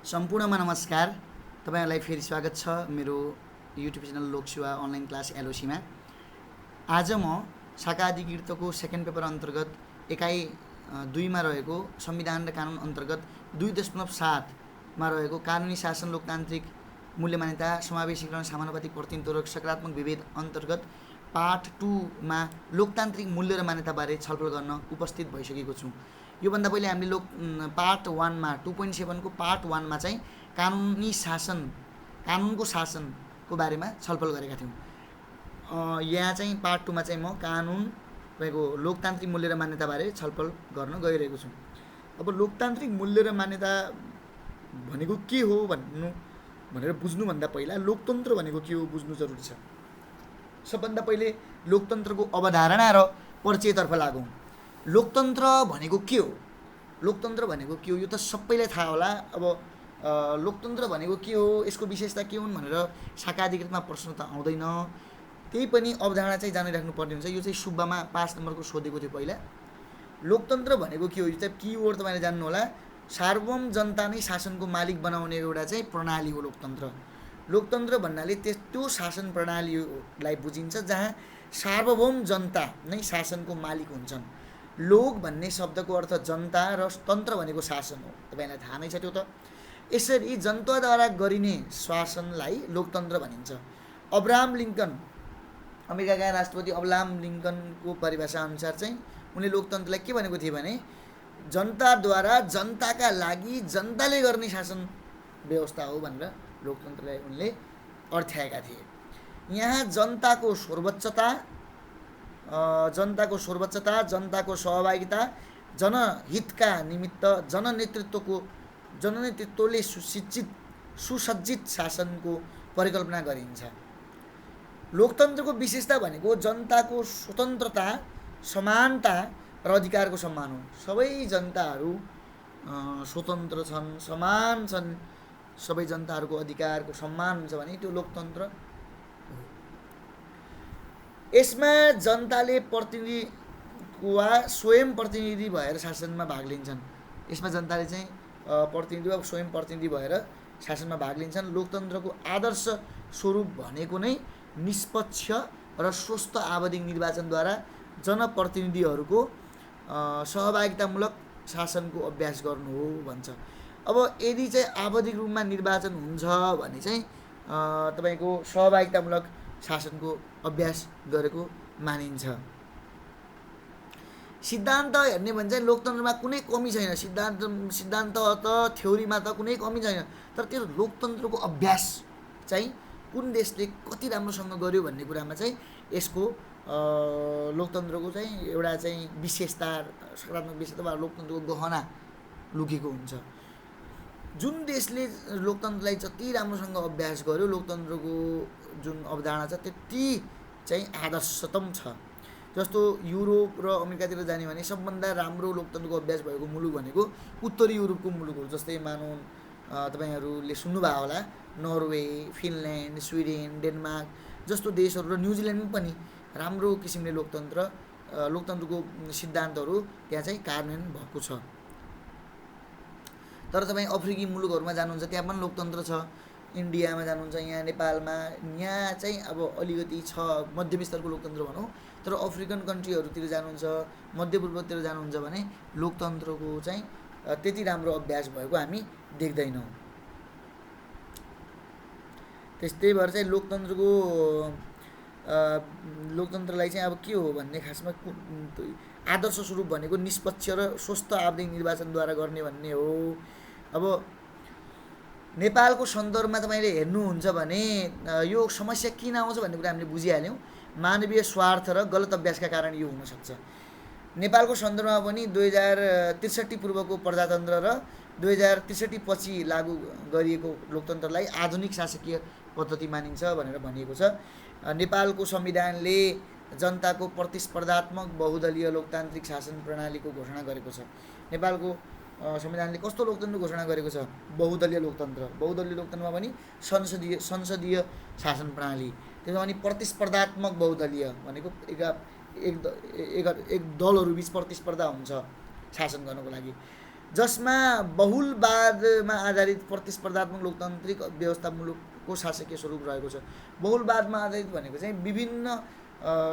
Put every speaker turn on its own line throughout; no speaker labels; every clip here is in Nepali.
सम्पूर्णमा नमस्कार। तपाईहरुलाई फेरि स्वागत छ मेरो YouTube channel Lok Sewa online class एलओसीमा। आज म शाखा अधिकृतको सेकेन्ड पेपर अन्तर्गत एकाइ 2 मा रहेको संविधान र कानुन अन्तर्गत 2.7 मा रहेको कानुनी शासन लोकतान्त्रिक मूल्य मान्यता समावेशीकरण समानुपातिक प्रतिनिधित्व र सकारात्मक विभेद अन्तर्गत पाठ 2 मा लोकतान्त्रिक मूल्य र मान्यता बारे छलफल गर्न उपस्थित भइसकेको छु। यो भन्दा पहिले हामीले पार्ट 1 मा 2.7 को पार्ट 1 मा चाहिँ कानुनको शासनको बारेमा छलफल गरेका थियौं। यहाँ चाहिँ पार्ट 2 मा चाहिँ म कानुन रहेको लोकतान्त्रिक मूल्य र मान्यता बारे छलफल गर्न गइरहेको छु। अब लोकतान्त्रिक मूल्य र मान्यता भनेको के हो भनेर बुझ्नु भन्दा पहिला लोकतन्त्र भनेको के हो बुझ्नु जरुरी छ। सबभन्दा पहिले लोकतन्त्रको अवधारणा र परिचयतर्फ लागौं। लोकतन्त्र भनेको के हो? लोकतन्त्र भनेको के हो यो त सबैलाई थाहा होला। अब लोकतन्त्र भनेको के हो, यसको विशेषता के हुन् भनेर शाखा अधिकृतमा प्रश्न त आउँदैन। त्यही पनि अवधारणा चाहिँ जानिराख्नु पर्ने हुन्छ। यो चाहिँ सुब्बामा 5 नम्बरको सोधेको थियो पहिला। लोकतन्त्र भनेको के हो? यो चाहिँ किवर्ड तपाईले जान्नु होला। सार्वभौम जनता नै शासनको मालिक बनाउने एउटा चाहिँ प्रणाली हो लोकतन्त्र। लोकतन्त्र भन्नाले त्यो शासन प्रणालीलाई बुझिन्छ जहाँ सार्वभौम जनता नै शासनको मालिक हुन्छन्। लोक भन्ने शब्दको अर्थ जनता र तन्त्र भनेको शासन हो। तपाईलाई थाहा नै छ त्यो त। यसरी जनताद्वारा गरिने शासनलाई लोकतन्त्र भनिन्छ। अब्राहम लिङ्कन, अमेरिकाका राष्ट्रपति अब्राहम लिङ्कनको परिभाषा अनुसार चाहिँ उनले लोकतन्त्रलाई के भनेको थिए भने जनताद्वारा जनताका लागि जनताले गर्ने शासन व्यवस्था हो भनेर लोकतन्त्रलाई उनले अर्थ्याएका थिए। यहाँ जनताको सर्वोच्चता, जनताको सहभागिता, जनहितका निमित्त जननेतृत्वले सुसज्जित शासनको परिकल्पना गरिन्छ। लोकतन्त्रको विशेषता भनेको जनताको स्वतन्त्रता, समानता र अधिकारको सम्मान हो। सबै जनताहरू स्वतन्त्र छन्, समान छन्, सबै जनताहरूको अधिकारको सम्मान हुन्छ भने त्यो लोकतन्त्र हो। यसमा जनताले प्रतिनिधि वा स्वयं प्रतिनिधि भएर शासनमा भाग लिन्छन्। यसमा जनताले चाहिँ प्रतिनिधि वा स्वयं प्रतिनिधि भएर शासनमा भाग लिन्छन्। लोकतन्त्रको आदर्श स्वरूप भनेको नै निष्पक्ष र स्वस्थ आवधिक निर्वाचनद्वारा जनप्रतिनिधिहरूको सहभागितामूलक शासनको अभ्यास गर्नु हो भन्छ। अब यदि चाहिँ आवधिक रूपमा निर्वाचन हुन्छ भने चाहिँ तपाईको सहभागितामूलक शासनको अभ्यास गरेको मानिन्छ। सिद्धान्त हेर्ने भने चाहिँ लोकतन्त्रमा कुनै कमी छैन। सिद्धान्त त थ्योरीमा त कुनै कमी छैन। तर त्यो लोकतन्त्रको अभ्यास चाहिँ कुन देशले कति राम्रोसँग गर्यो भन्ने कुरामा चाहिँ यसको लोकतन्त्रको चाहिँ एउटा चाहिँ विशेषता, सकारात्मक विशेषता वा लोकतन्त्रको गहना लुकेको हुन्छ। जुन देशले लोकतन्त्रलाई जति राम्रोसँग अभ्यास गर्यो, लोकतन्त्रको जुन अवधारणा छ त्यति चाहिँ आदर्शतम छ। जस्तो युरोप र अमेरिकातिर जाने भने सबभन्दा राम्रो लोकतन्त्रको अभ्यास भएको मुलुक भनेको उत्तरी युरोपको मुलुक हो। जस्तै मानौँ तपाईहरूले सुन्नुभयो होला नर्वे, फिनल्यान्ड, स्विडेन, डेनमार्क जस्तो देशहरू र न्युजिल्यान्डमा पनि राम्रो किसिमले लोकतन्त्रको सिद्धान्तहरू त्यहाँ चाहिँ कार्यान्वयन भएको छ। तर तपाईँ अफ्रिकी मुलुकहरूमा जानुहुन्छ त्यहाँ पनि लोकतन्त्र छ। इन्डियामा जानुहुन्छ, यहाँ नेपालमा, यहाँ चाहिँ अब अलिकति छ मध्यम स्तरको लोकतन्त्र भनौँ। तर अफ्रिकन कन्ट्रीहरूतिर जानुहुन्छ, मध्यपूर्वतिर जानुहुन्छ भने लोकतन्त्रको चाहिँ त्यति राम्रो अभ्यास भएको हामी देख्दैनौँ। त्यस्तै भएर चाहिँ लोकतन्त्रलाई चाहिँ अब के हो भन्ने खासमा आदर्श स्वरूप भनेको निष्पक्ष र स्वस्थ आवधिक निर्वाचनद्वारा गर्ने भन्ने हो। अब नेपालको सन्दर्भमा तपाईले हेर्नुहुन्छ भने यो समस्या किन आउँछ भन्ने कुरा हामीले बुझिहाल्यौँ। मानवीय स्वार्थ र गलत अभ्यासका कारण यो हुन सक्छ। नेपालको सन्दर्भमा पनि 2063 पूर्वको प्रजातन्त्र र 2063 पछि लागू गरिएको लोकतन्त्रलाई आधुनिक शासकीय पद्धति मानिन्छ भनेर भनिएको छ। नेपालको संविधानले जनताको प्रतिस्पर्धात्मक बहुदलीय लोकतान्त्रिक शासन प्रणालीको घोषणा गरेको छ। नेपालको संविधानले कस्तो लोकतन्त्र घोषणा गरेको छ? बहुदलीय लोकतन्त्र। बहुदलीय लोकतन्त्रमा पनि संसदीय शासन प्रणाली। त्यसमा पनि प्रतिस्पर्धात्मक बहुदलीय भनेको एक दलहरू बीच प्रतिस्पर्धा हुन्छ शासन गर्नको लागि। जसमा बहुलवादमा आधारित प्रतिस्पर्धात्मक लोकतान्त्रिक व्यवस्था मुलुकको शासकीय स्वरूप रहेको छ। बहुलवादमा आधारित भनेको चाहिँ विभिन्न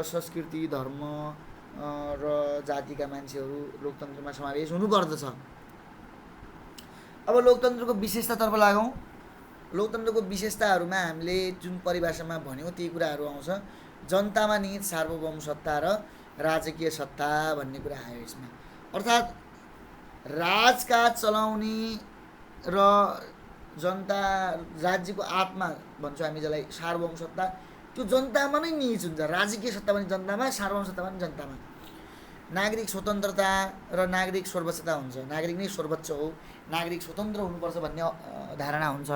संस्कृति, धर्म र जातिका मान्छेहरू लोकतन्त्रमा समावेश हुनुपर्दछ। अब लोकतन्त्रको विशेषतातर्फ लागौँ। लोकतन्त्रको विशेषताहरूमा हामीले जुन परिभाषामा भन्यौँ त्यही कुराहरू आउँछ। जनतामा निहित सार्वभौम सत्ता र राजकीय सत्ता भन्ने कुरा आयो यसमा। अर्थात् राजकाज चलाउने र जनता, राज्यको आत्मा भन्छौँ हामी जसलाई सार्वभौम सत्ता, त्यो जनतामा नै निहित हुन्छ। राजकीय सत्ता पनि जनतामा, सार्वभौम सत्ता पनि जनतामा। नागरिक स्वतन्त्रता र नागरिक सर्वोच्चता हुन्छ। नागरिक नै सर्वोच्च हो, नागरिक स्वतन्त्र हुनुपर्छ भन्ने धारणा हुन्छ।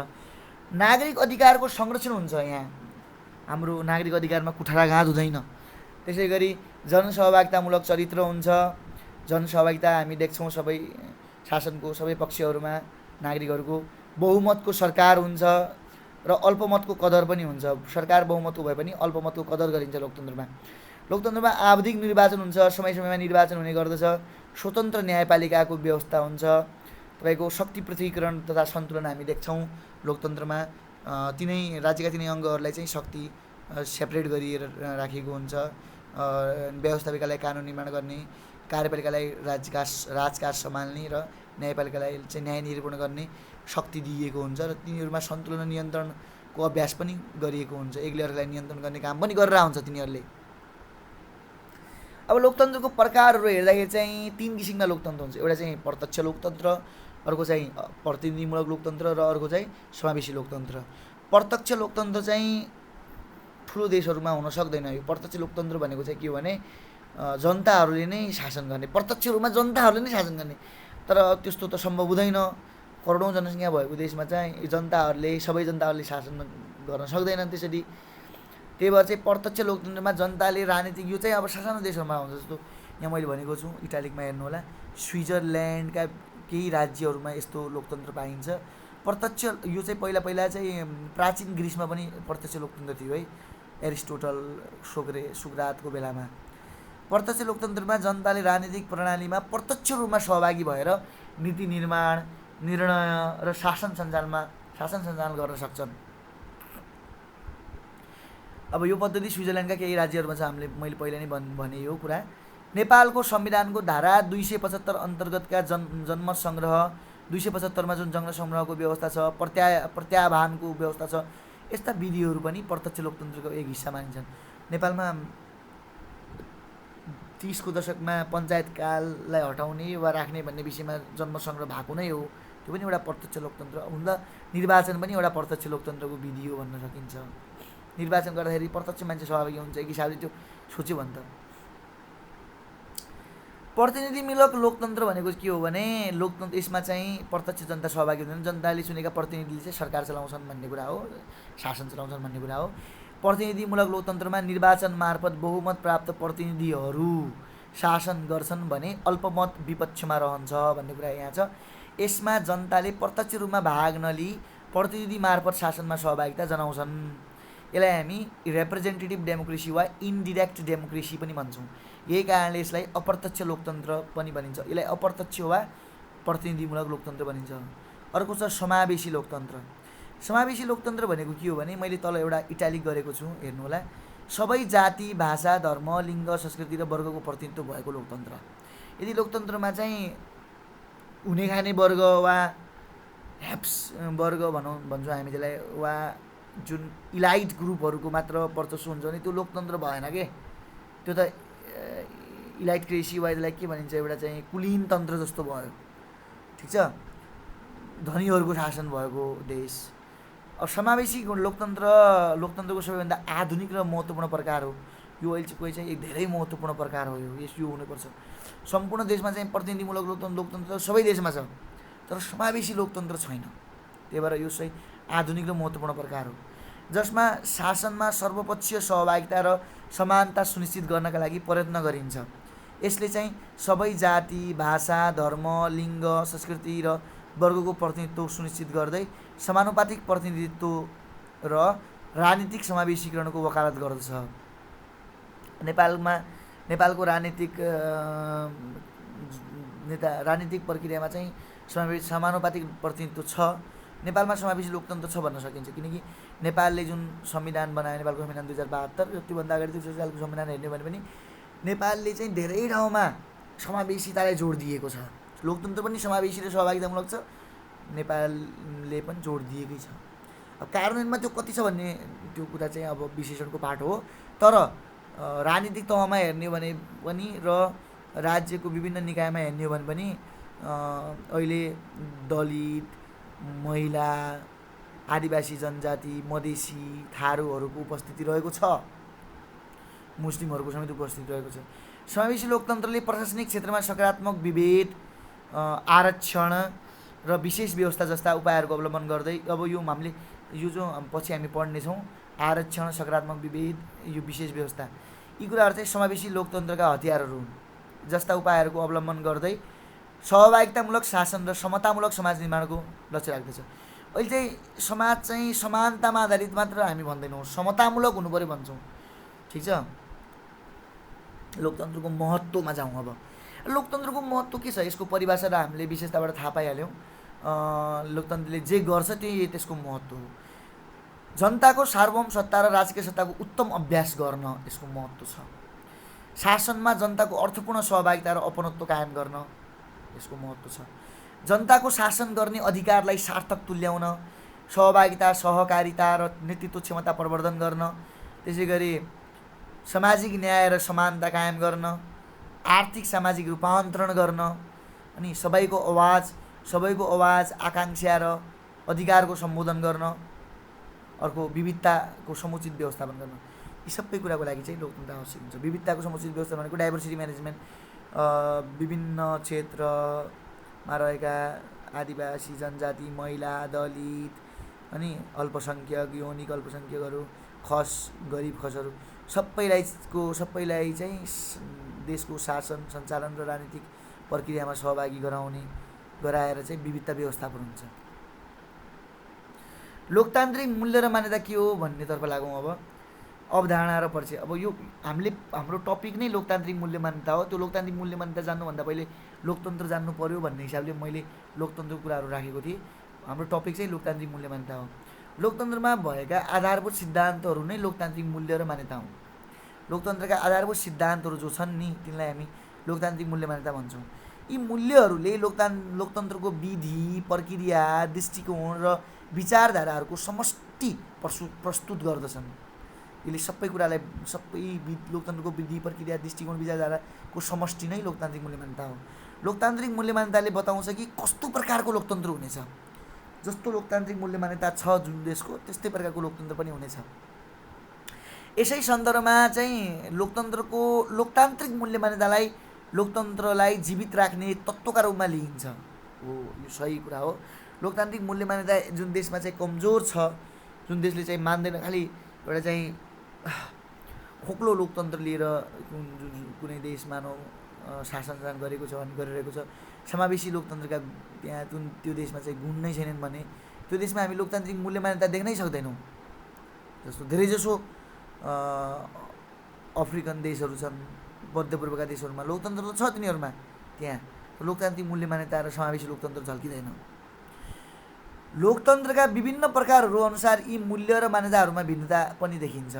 नागरिक अधिकारको संरक्षण हुन्छ। यहाँ हाम्रो नागरिक अधिकारमा कुठाराघात हुँदैन। त्यसै गरी जनसहभागितामूलक चरित्र हुन्छ। जनसहभागिता हामी देख्छौँ सबै शासनको सबै पक्षहरूमा नागरिकहरूको। बहुमतको सरकार हुन्छ र अल्पमतको कदर पनि हुन्छ। सरकार बहुमतको भए पनि अल्पमतको कदर गरिन्छ लोकतन्त्रमा। लोकतन्त्रमा आवधिक निर्वाचन हुन्छ, समय समयमा निर्वाचन हुने गर्दछ। स्वतन्त्र न्यायपालिकाको व्यवस्था हुन्छ। तपाईँको शक्ति पृथकीकरण तथा सन्तुलन हामी देख्छौँ लोकतन्त्रमा। तिनै राज्यका तिनै अङ्गहरूलाई चाहिँ शक्ति सेपरेट गरिएर राखेको हुन्छ। व्यवस्थापिकालाई कानुन निर्माण गर्ने, कार्यपालिकालाई राजकाज सम्हाल्ने र न्यायपालिकालाई चाहिँ न्याय निरूपण गर्ने शक्ति दिइएको हुन्छ र तिनीहरूमा सन्तुलन र नियन्त्रणको अभ्यास पनि गरिएको हुन्छ। एकले अर्कालाई नियन्त्रण गर्ने काम पनि गरेर हुन्छ तिनीहरूले। अब लोकतन्त्रको प्रकारहरू हेर्दाखेरि चाहिँ 3 किसिमका लोकतन्त्र हुन्छ। एउटा चाहिँ प्रत्यक्ष लोकतन्त्र, अर्को चाहिँ प्रतिनिधिमूलक लोकतन्त्र र अर्को चाहिँ समावेशी लोकतन्त्र। प्रत्यक्ष लोकतन्त्र चाहिँ ठुलो देशहरूमा हुन सक्दैन। यो प्रत्यक्ष लोकतन्त्र भनेको चाहिँ के हो भने जनताहरूले नै शासन गर्ने, प्रत्यक्ष रूपमा जनताहरूले नै शासन गर्ने। तर त्यस्तो त सम्भव हुँदैन। करोडौँ जनसङ्ख्या भएको देशमा चाहिँ सबै जनताहरूले शासन गर्न सक्दैनन् त्यसरी। त्यही भएर चाहिँ प्रत्यक्ष लोकतन्त्रमा जनताले राजनीतिक, यो चाहिँ अब सासानो देशहरूमा हुन्छ। जस्तो यहाँ मैले भनेको छु इटालिकमा हेर्नु होला, स्विजरल्यान्डका केही राज्यहरूमा यस्तो लोकतन्त्र पाइन्छ। प्रत्यक्ष यो चाहिँ पहिला चाहिँ प्राचीन ग्रिसमा पनि प्रत्यक्ष लोकतन्त्र थियो है, एरिस्टोटल, सोक्रेटको बेलामा। प्रत्यक्ष लोकतन्त्रमा जनताले राजनीतिक प्रणालीमा प्रत्यक्ष रूपमा सहभागी भएर नीति निर्माण, निर्णय र शासन सञ्चालन गर्न सक्छन्। अब यो पद्धति स्विजरल्यान्डका केही राज्यहरूमा छ। मैले पहिला नै भने यो कुरा। नेपालको संविधानको धारा 275 अन्तर्गतका जनमत सङ्ग्रह, 275मा जुन जनमत सङ्ग्रहको व्यवस्था छ, प्रत्याह्वानको व्यवस्था छ, यस्ता विधिहरू पनि प्रत्यक्ष लोकतन्त्रको एक हिस्सा मानिन्छन्। नेपालमा 30 को दशकमा पञ्चायतकाललाई हटाउने वा राख्ने भन्ने विषयमा जनमत सङ्ग्रह भएको नै हो। त्यो पनि एउटा प्रत्यक्ष लोकतन्त्र हुँदा निर्वाचन पनि एउटा प्रत्यक्ष लोकतन्त्रको विधि हो भन्न सकिन्छ। निर्वाचन गर्दाखेरि प्रत्यक्ष मान्छे सहभागी हुन्छ। एक हिसाबले त्यो सोच्यो भने त प्रतिनिधिमूलक लोकतन्त्र भनेको के हो भने लोकतन्त्र यसमा चाहिँ प्रत्यक्ष जनता सहभागी हुँदैन। जनताले चुनेका प्रतिनिधिले चाहिँ सरकार चलाउँछन् भन्ने कुरा हो, शासन चलाउँछन् भन्ने कुरा हो। प्रतिनिधिमूलक लोकतन्त्रमा निर्वाचन मार्फत बहुमत प्राप्त प्रतिनिधिहरू शासन गर्छन् भने अल्पमत विपक्षमा रहन्छ भन्ने कुरा यहाँ छ। यसमा जनताले प्रत्यक्ष रूपमा भाग नलिई प्रतिनिधि मार्फत शासनमा सहभागिता जनाउँछन्। यसलाई हामी रिप्रेजेन्टेटिभ डेमोक्रेसी वा इन्डिरेक्ट डेमोक्रेसी पनि भन्छौँ। यही कारणले यसलाई अप्रत्यक्ष लोकतन्त्र पनि भनिन्छ। यसलाई अप्रत्यक्ष वा प्रतिनिधिमूलक लोकतन्त्र भनिन्छ। अर्को छ समावेशी लोकतन्त्र। समावेशी लोकतन्त्र भनेको के हो भने मैले तल एउटा इटालिक गरेको छु, हेर्नु होला। सबै जाति, भाषा, धर्म, लिङ्ग, संस्कृति र वर्गको प्रतिनिधित्व भएको लोकतन्त्र। यदि लोकतन्त्रमा चाहिँ हुने खाने वर्ग वा ह्याप्स वर्ग भन्छौँ हामी त्यसलाई, वा जुन इलाइट ग्रुपहरूको मात्र वर्चस्व हुन्छ भने त्यो लोकतन्त्र भएन के। त्यो त इलाइट क्रेसी वा यसलाई के भनिन्छ, एउटा चाहिँ कुलीन तन्त्र जस्तो भयो। ठिक छ, धनीहरूको शासन भएको देश। अब समावेशी लोकतन्त्रको सबैभन्दा आधुनिक र महत्त्वपूर्ण प्रकार हो यो। अहिले चाहिँ एक धेरै महत्त्वपूर्ण प्रकार हो यो हुनुपर्छ। सम्पूर्ण देशमा चाहिँ प्रतिनिधिमूलक लोकतन्त्र सबै देशमा छ, तर समावेशी लोकतन्त्र छैन। त्यही भएर यो चाहिँ आधुनिक र महत्त्वपूर्ण प्रकार हो, जसमा शासनमा सर्वपक्षीय सहभागिता र समानता सुनिश्चित गर्नका लागि प्रयत्न गरिन्छ। यसले चाहिँ सबै जाति, भाषा, धर्म, लिङ्ग, संस्कृति र वर्गको प्रतिनिधित्व सुनिश्चित गर्दै समानुपातिक प्रतिनिधित्व र राजनीतिक समावेशीकरणको वकालत गर्दछ। नेपालको राजनीतिक प्रक्रियामा चाहिँ समानुपातिक प्रतिनिधित्व छ। नेपालमा समावेशी लोकतन्त्र छ भन्न सकिन्छ, किनकि नेपालले जुन संविधान बनायो, नेपालको संविधान 2072, त्योभन्दा अगाडि 2000 सालको संविधान हेर्ने भने पनि नेपालले चाहिँ धेरै ठाउँमा समावेशितालाई जोड दिएको छ। लोकतन्त्र पनि समावेशी र सहभागितामूलक छ, नेपालले पनि जोड दिएकै छ। अब कार्यान्वयनमा त्यो कति छ भन्ने त्यो कुरा चाहिँ अब विश्लेषणको पाठ हो। तर राजनीतिक तहमा हेर्ने भने पनि र राज्यको विभिन्न निकायमा हेर्ने हो भने पनि अहिले दलित, महिला, आदिवासी जनजाति, मधेसी, थारूहरूको उपस्थिति रहेको छ, मुस्लिमहरूको समेत उपस्थिति रहेको छ। समावेशी लोकतन्त्रले प्रशासनिक क्षेत्रमा सकारात्मक विभेद, आरक्षण र विशेष व्यवस्था जस्ता उपायहरूको अवलम्बन गर्दै, अब यो हामीले यो जो पछि हामी पढ्नेछौँ, आरक्षण, सकारात्मक विभेद, यो विशेष व्यवस्था, यी कुराहरू चाहिँ समावेशी लोकतन्त्रका हतियारहरू हुन्, जस्ता उपायहरूको अवलम्बन गर्दै सहभागितामूलक शासन र समतामूलक समाज निर्माणको लक्ष्य राख्दछ। अहिले चाहिँ समाज चाहिँ समानतामा आधारित मात्र हामी भन्दैनौँ, समतामूलक हुनु पऱ्यो भन्छौँ। ठिक छ, लोकतन्त्रको महत्त्वमा जाउँ। अब लोकतन्त्रको महत्त्व के छ, यसको परिभाषा र हामीले विशेषताबाट थाहा पाइहाल्यौँ। लोकतन्त्रले जे गर्छ त्यही त्यसको महत्त्व हो। जनताको सार्वभौम सत्ता र राजकीय सत्ताको उत्तम अभ्यास गर्न यसको महत्त्व छ। शासनमा जनताको अर्थपूर्ण सहभागिता र अपनत्व कायम गर्न यसको महत्त्व छ। जनताको शासन गर्ने अधिकारलाई सार्थक तुल्याउन, सहभागिता, सहकारिता र नेतृत्व क्षमता प्रवर्धन गर्न, त्यसै गरी सामाजिक न्याय र समानता कायम गर्न, आर्थिक सामाजिक रूपान्तरण गर्न, अनि सबैको आवाज, आकाङ्क्षा र अधिकारको सम्बोधन गर्न, अर्को विविधताको समुचित व्यवस्थापन गर्न, यी सबै कुराको लागि चाहिँ लोकतन्त्र आवश्यक हुन्छ। विविधताको समुचित व्यवस्थापन भनेको डाइभर्सिटी म्यानेजमेन्ट, विभिन्न क्षेत्रमा रहेका आदिवासी जनजाति, महिला, दलित, अनि अल्पसङ्ख्यक, यौनिक अल्पसङ्ख्यकहरू, खस, गरिब खसहरू सबैलाई चाहिँ देशको शासन, सञ्चालन र राजनीतिक प्रक्रियामा सहभागी गराएर चाहिँ विविधता व्यवस्थापन हुन्छ। लोकतान्त्रिक मूल्य र मान्यता के हो भन्नेतर्फ लागौँ। अब अवधारणा र परिचय। अब यो हाम्रो टपिक नै लोकतान्त्रिक मूल्य मान्यता हो। त्यो लोकतान्त्रिक मूल्य मान्यता जान्नुभन्दा पहिले लोकतन्त्र जान्नु पर्यो भन्ने हिसाबले मैले लोकतन्त्रको कुराहरू राखेको थिएँ। हाम्रो टपिक चाहिँ लोकतान्त्रिक मूल्य मान्यता हो। लोकतन्त्रमा भएका आधारभूत सिद्धान्तहरू नै लोकतान्त्रिक मूल्य र मान्यता हुन्। लोकतन्त्रका आधारभूत सिद्धान्तहरू जो छन् नि, तिनलाई हामी लोकतान्त्रिक मूल्य मान्यता भन्छौँ। यी मूल्यहरूले लोकतन्त्रको विधि, प्रक्रिया, दृष्टिकोण र विचारधाराहरूको समष्टि प्रस्तुत गर्दछन्। यसले सबै कुरालाई लोकतन्त्रको विधि, प्रक्रिया, दृष्टिकोण, विचारधाराको समष्टि नै लोकतान्त्रिक मूल्य मान्यता हो। लोकतान्त्रिक मूल्य मान्यताले बताउँछ कि कस्तो प्रकारको लोकतन्त्र हुनेछ। जस्तो लोकतान्त्रिक मूल्य मान्यता छ जुन देशको, त्यस्तै प्रकारको लोकतन्त्र पनि हुनेछ। यसै सन्दर्भमा चाहिँ लोकतान्त्रिक मूल्य मान्यतालाई लोकतन्त्रलाई जीवित राख्ने तत्त्वका रूपमा लिइन्छ। हो, यो सही कुरा हो। लोकतान्त्रिक मूल्य मान्यता जुन देशमा चाहिँ कमजोर छ, जुन देशले चाहिँ मान्दैन, खालि एउटा चाहिँ खोक्लो लोकतन्त्र लिएर कुनै देश मानव शासन गरेको छ अनि गरिरहेको छ, समावेशी लोकतन्त्रका त्यहाँ त्यो देशमा चाहिँ गुण नै छैनन् भने त्यो देशमा हामी लोकतान्त्रिक मूल्य मान्यता देख्नै सक्दैनौँ। जस्तो धेरैजसो अफ्रिकन देशहरू छन्, मध्यपूर्वका देशहरूमा लोकतन्त्र त छ, तिनीहरूमा त्यहाँ लोकतान्त्रिक मूल्य मान्यता र समावेशी लोकतन्त्र झल्किँदैन। लोकतन्त्रका विभिन्न प्रकारहरू अनुसार यी मूल्य र मान्यताहरूमा भिन्नता पनि देखिन्छ।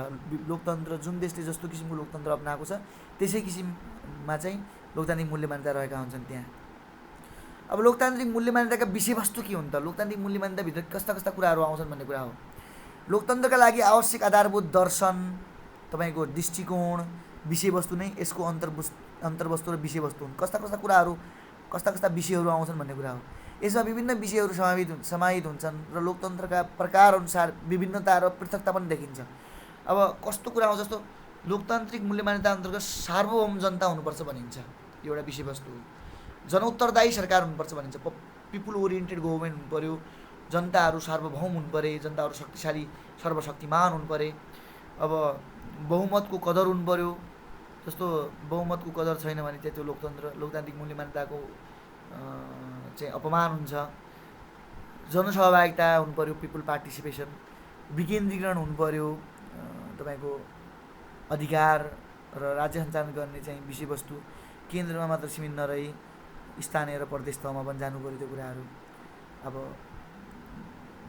लोकतन्त्र जुन देशले जस्तो किसिमको लोकतन्त्र अपनाएको छ त्यसै किसिममा चाहिँ लोकतान्त्रिक मूल्य मान्यता रहेका हुन्छन् त्यहाँ। अब लोकतान्त्रिक मूल्य मान्यताका विषयवस्तु के हुन् त? लोकतान्त्रिक मूल्य मान्यताभित्र कस्ता कस्ता कुराहरू आउँछन् भन्ने कुरा हो। लोकतन्त्रका लागि आवश्यक आधारभूत दर्शन, तपाईँको दृष्टिकोण, विषयवस्तु नै यसको अन्तर्वस्तु र विषयवस्तु हुन्। कस्ता कस्ता विषयहरू आउँछन् भन्ने कुरा हो। यसमा विभिन्न विषयहरू समाहित हुन्छन् र लोकतन्त्रका प्रकारअनुसार विभिन्नता र पृथकता पनि देखिन्छ। अब कस्तो कुरा हो, जस्तो लोकतान्त्रिक मूल्य मान्यता अन्तर्गत सार्वभौम जनता हुनुपर्छ भनिन्छ, एउटा विषयवस्तु हो। जनउत्तरदायी सरकार हुनुपर्छ भनिन्छ, पिपुल ओरिएन्टेड गभर्मेन्ट हुनु पऱ्यो, जनताहरू सार्वभौम हुनु परे, जनताहरू शक्तिशाली सर्वशक्तिमान हुनु परे। अब बहुमतको कदर हुनु पऱ्यो, जस्तो बहुमतको कदर छैन भने चाहिँ त्यो लोकतान्त्रिक मूल्य मान्यताको चाहिँ अपमान हुन्छ। जनसहभागिता हुनु पऱ्यो, पिपुल पार्टिसिपेसन, विकेन्द्रीकरण हुनु पऱ्यो, तपाईँको अधिकार र राज्य सञ्चालन गर्ने चाहिँ विषयवस्तु केन्द्रमा मात्र सीमित नरही स्थानीय र प्रदेश तहमा पनि जानु पऱ्यो त्यो कुराहरू। अब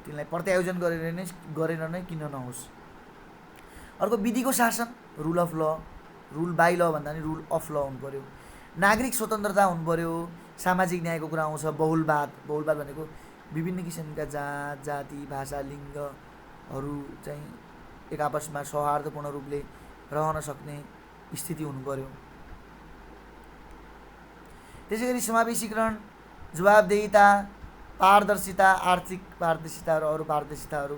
तिनलाई प्रत्यायोजन गरेर नै किन नहोस्। अर्को विधिको शासन, रुल अफ ल, रुल बाई ल भन्दा नि रुल अफ ल हुनु पऱ्यो। नागरिक स्वतन्त्रता हुनु पऱ्यो। सामाजिक न्यायको कुरा आउँछ। बहुलवाद भनेको विभिन्न किसिमका जात जाति भाषा लिङ्गहरू चाहिँ एक आपसमा सौहार्दपूर्ण रूपले रहन सक्ने स्थिति हुनु पऱ्यो। त्यसै गरी समावेशीकरण, जवाबदेहिता, पारदर्शिता, आर्थिक पारदर्शिता र अरू पारदर्शिताहरू,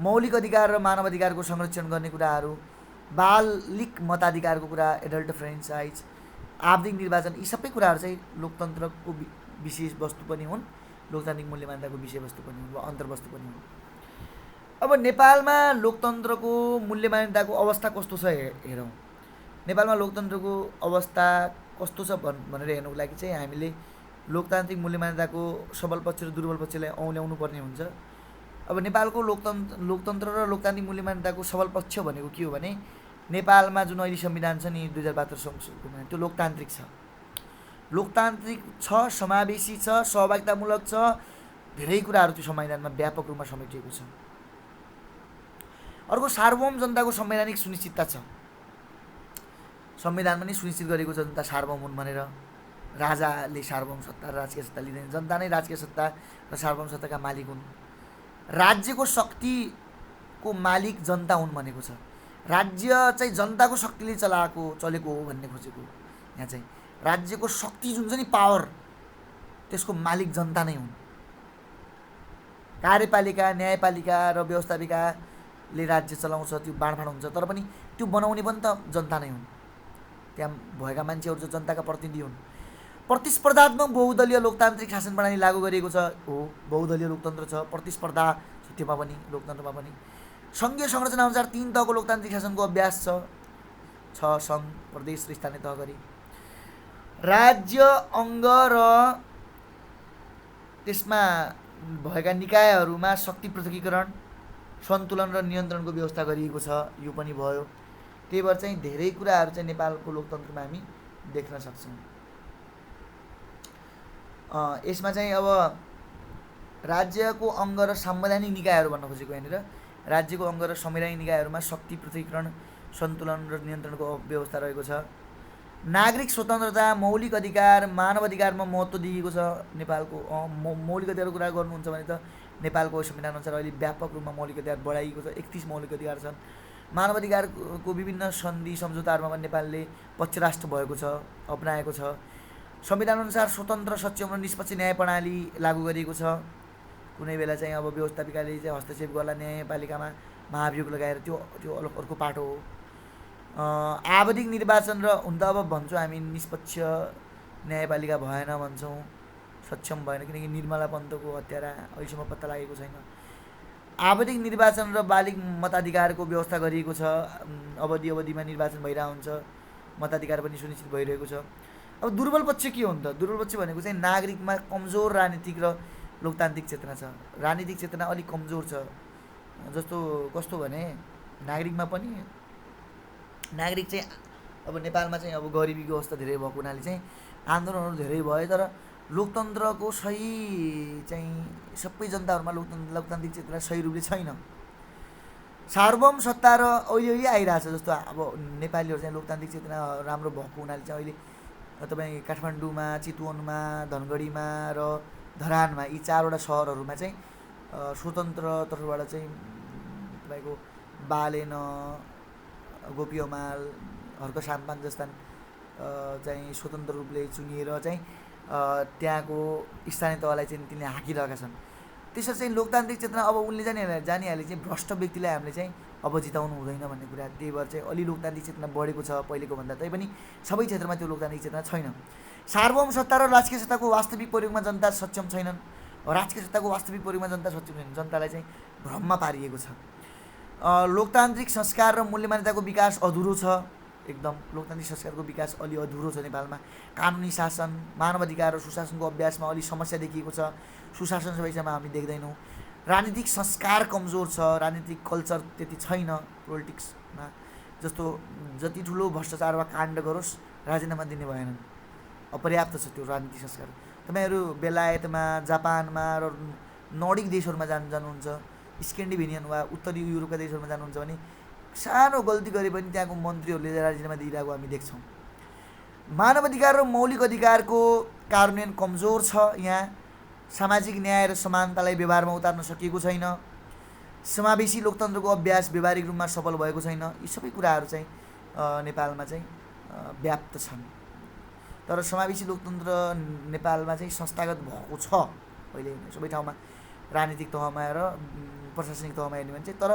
मौलिक अधिकार र मानव अधिकारको संरक्षण गर्ने कुराहरू, बालिक मताधिकारको कुरा, एडल्ट फ्रेन्चाइज, आवधिक निर्वाचन, यी सबै कुराहरू चाहिँ लोकतन्त्रको विषय वस्तु पनि हुन्, लोकतान्त्रिक मूल्य मान्यताको विषयवस्तु पनि हुन् वा अन्तर्वस्तु पनि हुन्। अब नेपालमा लोकतन्त्रको मूल्य मान्यताको अवस्था कस्तो छ हेरौँ। नेपालमा लोकतन्त्रको अवस्था कस्तो छ भनेर हेर्नुको लागि चाहिँ हामीले लोकतान्त्रिक मूल्य मान्यताको सबल पक्ष र दुर्बल पक्षलाई औँल्याउनु पर्ने हुन्छ। अब नेपालको लोकतन्त्र र लोकतान्त्रिक मूल्य मान्यताको सबल पक्ष भनेको के हो भने नेपालमा जुन अहिले संविधान छ नि 2072 संशोधनमा, त्यो लोकतान्त्रिक छ, समावेशी छ, सहभागितामूलक छ, धेरै कुराहरू त्यो संविधानमा व्यापक रूपमा समेटिएको छ। अर्को सार्वभौम जनताको संवैधानिक सुनिश्चितता छ। संविधानमा नि सुनिश्चित गरेको छ जनता सार्वभौम हुन् भनेर। राजाले सार्वभौम सत्ता र राजकीय सत्ता लिँदैन, जनता नै राजकीय सत्ता र सार्वभौम सत्ताका मालिक हुन्। राज्यको शक्तिको मालिक जनता हुन् भनेको छ। राज्य चाहिँ जनताको शक्तिले चलेको हो भन्ने खोजेको यहाँ चाहिँ। राज्यको शक्ति जुन छ नि पावर, त्यसको मालिक जनता नै हुन्। कार्यपालिका, न्यायपालिका र व्यवस्थापिकाले राज्य चलाउँछ, त्यो बाँडफाँड हुन्छ, तर पनि त्यो बनाउने पनि त जनता नै हुन्। त्यहाँ भएका मान्छेहरू चाहिँ जनताका प्रतिनिधि हुन्। प्रतिस्पर्धात्मक बहुदलीय लोकतान्त्रिक शासन प्रणाली लागू गरिएको छ। हो, बहुदलीय लोकतन्त्र छ, प्रतिस्पर्धा छ त्योमा पनि, लोकतन्त्रमा पनि। सङ्घीय संरचना अनुसार 3 तहको लोकतान्त्रिक शासनको अभ्यास छ, सङ्घ, प्रदेश र स्थानीय तह गरी। राज्य अङ्ग र त्यसमा भएका निकायहरूमा शक्ति पृथकीकरण, सन्तुलन र नियन्त्रणको व्यवस्था गरिएको छ, यो पनि भयो। त्यही भएर चाहिँ धेरै कुराहरू चाहिँ नेपालको लोकतन्त्रमा हामी देख्न सक्छौँ। यसमा चाहिँ अब राज्यको अङ्ग र संवैधानिक निकायहरू भन्न खोजेको यहाँनिर। राज्यको अङ्ग र संवैधानिक निकायहरूमा शक्ति पृथकीकरण, सन्तुलन र नियन्त्रणको व्यवस्था रहेको छ। नागरिक स्वतन्त्रता, मौलिक अधिकार, मानव अधिकारमा महत्त्व दिएको छ नेपालको। मौलिक अधिकारको कुरा गर्नुहुन्छ भने त नेपालको संविधान अनुसार अहिले व्यापक रूपमा मौलिक अधिकार बढाइएको छ। 31 मौलिक अधिकार छन्। मानव अधिकारको विभिन्न सन्धि सम्झौताहरूमा पनि नेपालले पक्षराष्ट्र भएको छ, अपनाएको छ। संविधान अनुसार स्वतन्त्र, सक्षम र निष्पक्ष न्याय प्रणाली लागू गरिएको छ। कुनै बेला चाहिँ अब व्यवस्थापिकाले चाहिँ हस्तक्षेप गर्ला न्यायपालिकामा, महाभियोग लगाएर, त्यो अर्को पाटो हो। आवधिक निर्वाचन र हुन त अब भन्छौँ हामी निष्पक्ष न्यायपालिका भएन भन्छौँ, सक्षम भएन, किनकि निर्मला पन्तको हत्यारा अहिलेसम्म पत्ता लागेको छैन। आवधिक निर्वाचन र बालिक मताधिकारको व्यवस्था गरिएको छ। अवधिमा निर्वाचन भइरहेको हुन्छ, मताधिकार पनि सुनिश्चित भइरहेको छ। अब दुर्बल पक्ष के हो त? दुर्बल पक्ष भनेको चाहिँ नागरिकमा कमजोर राजनीतिक र लोकतान्त्रिक चेतना छ। राजनीतिक चेतना अलिक कमजोर छ। जस्तो कस्तो भने नागरिकमा पनि, नागरिक चाहिँ अब नेपालमा चाहिँ अब गरिबीको अवस्था धेरै भएको हुनाले चाहिँ आन्दोलनहरू धेरै भयो, तर लोकतन्त्रको सही चाहिँ सबै जनताहरूमा लोकतान्त्रिक चेतना सही रूपले छैन। सार्वभौम सत्ता र अहिले आइरहेछ, जस्तो अब नेपालीहरू चाहिँ लोकतान्त्रिक चेतना राम्रो भएको हुनाले चाहिँ अहिले तपाईँ काठमाडौँमा, चितवनमा, धनगढीमा र धरानमा, यी 4वटा सहरहरूमा चाहिँ स्वतन्त्र तर्फबाट चाहिँ तपाईँको बालेन, गोपी हमाल, हर्क साम्पाङ जस्ता चाहिँ स्वतन्त्र रूपले चुनिएर चाहिँ त्यहाँको स्थानीय तहलाई चाहिँ तिनले हाकिरहेका छन्। त्यसरी चाहिँ लोकतान्त्रिक चेतना अब उनले जानिहाले चाहिँ भ्रष्ट व्यक्तिलाई हामीले चाहिँ अब जिताउनु हुँदैन भन्ने कुरा। त्यही भएर चाहिँ अलि लोकतान्त्रिक चेतना बढेको छ पहिलेको भन्दा, तैपनि सबै क्षेत्रमा त्यो लोकतान्त्रिक चेतना छैन। सार्वभौम सत्ता र राजकीय सत्ताको वास्तविक प्रयोगमा जनता सक्षम छैनन्। राजकीय सत्ताको वास्तविक प्रयोगमा जनता सक्षम छैनन्, जनतालाई चाहिँ भ्रममा पारिएको छ। लोकतान्त्रिक संस्कार र मूल्य मान्यताको विकास अधुरो छ। एकदम लोकतान्त्रिक संस्कारको विकास अलि अधुरो छ नेपालमा। कानुनी शासन, मानवाधिकार र सुशासनको अभ्यासमा अलि समस्या देखिएको छ। सुशासन समस्यामा हामी देख्दैनौँ। राजनीतिक संस्कार कमजोर छ, राजनीतिक कल्चर त्यति छैन पोलिटिक्समा। जस्तो जति ठुलो भ्रष्टाचार वा काण्ड गरोस् राजीनामा दिने भएनन्। अपर्याप्त छ त्यो राजनीतिक संस्कार। तपाईँहरू बेलायतमा, जापानमा र नर्डिक देशहरूमा जानुहुन्छ, स्क्यान्डिनेभियन वा उत्तरी युरोपका देशहरूमा जानुहुन्छ भने सानो गल्ती गरे पनि त्यहाँको मन्त्रीहरूले राजीनामा दिइरहेको हामी देख्छौँ। मानव अधिकार र मौलिक अधिकारको कार्यान्वयन कमजोर छ। यहाँ सामाजिक न्याय र समानतालाई व्यवहारमा उतार्न सकिएको छैन। समावेशी लोकतन्त्रको अभ्यास व्यवहारिक रूपमा सफल भएको छैन। यी सबै कुराहरू चाहिँ नेपालमा चाहिँ व्याप्त छन्। तर समावेशी लोकतन्त्र नेपालमा चाहिँ संस्थागत भएको छ अहिले सबै ठाउँमा, राजनीतिक तहमा र प्रशासनिक तहमा हेर्ने भने चाहिँ, तर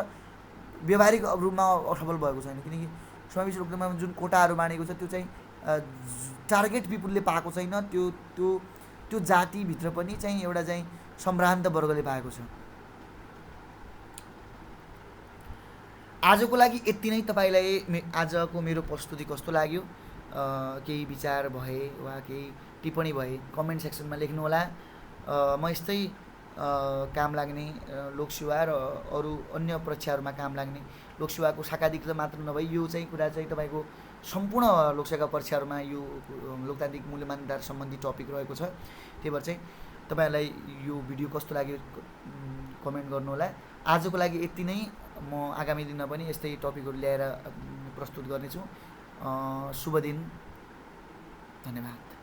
व्यवहारिक रूपमा असफल भएको छैन। किनकि समावेशी लोकतन्त्रमा जुन कोटाहरू बाँडेको छ त्यो चाहिँ टार्गेट पिपुलले पाएको छैन, त्यो त्यो त्यो जातिभित्र पनि चाहिँ एउटा चाहिँ सम्भ्रान्त वर्गले पाएको छ। आजको लागि यति नै। तपाईँलाई आजको मेरो प्रस्तुति कस्तो लाग्यो, केही विचार भए वा केही टिप्पणी भए कमेन्ट सेक्सनमा लेख्नुहोला। म यस्तै काम लाग्ने लोकसेवा र अरू अन्य परीक्षाहरूमा काम लाग्ने, लोकसेवाको शाखाधिकृत मात्र नभई यो चाहिँ कुरा चाहिँ तपाईँको सम्पूर्ण लोकसेवा परीक्षाहरूमा यो लोकतान्त्रिक मूल्य मान्यता सम्बन्धी टपिक रहेको छ। त्यही भएर चाहिँ तपाईँहरूलाई यो भिडियो कस्तो लाग्यो कमेन्ट गर्नुहोला। आजको लागि यति नै। म आगामी दिनमा पनि यस्तै टपिकहरू ल्याएर प्रस्तुत गर्नेछु। शुभ दिन, धन्यवाद।